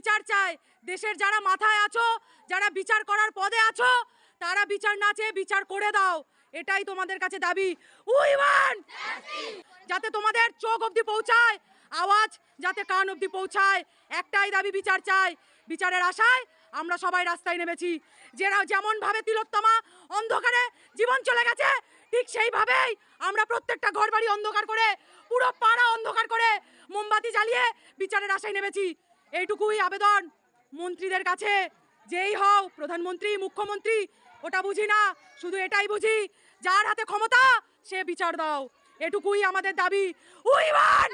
বিচার চাই। দেশের যারা মাথায় আছো, যারা বিচার করার পদে আছো, তারা বিচার না চেয়ে বিচার করে দাও, এটাই তোমাদের কাছে দাবি। উই ওয়ান্ট যাতে তোমাদের চোখ অবধি পৌঁছায়, আওয়াজ যাতে কান অবধি পৌঁছায়, একটাই দাবি, বিচার চাই। বিচারের আশায় আমরা সবাই রাস্তায় নেমেছি। যেমন ভাবে তিলোত্তমা অন্ধকারে জীবন চলে গেছে, ঠিক সেইভাবেই আমরা প্রত্যেকটা ঘরবাড়ি অন্ধকার করে, পুরো পাড়া অন্ধকার করে মোমবাতি জ্বালিয়ে বিচারের আশায় নেমেছি। এইটুকুই আবেদন মন্ত্রীদের কাছে, যেই হও, প্রধানমন্ত্রী, মুখ্যমন্ত্রী, ওটা বুঝি না, শুধু এটাই বুঝি, যার হাতে ক্ষমতা সে বিচার দাও, এটুকুই আমাদের দাবি। We want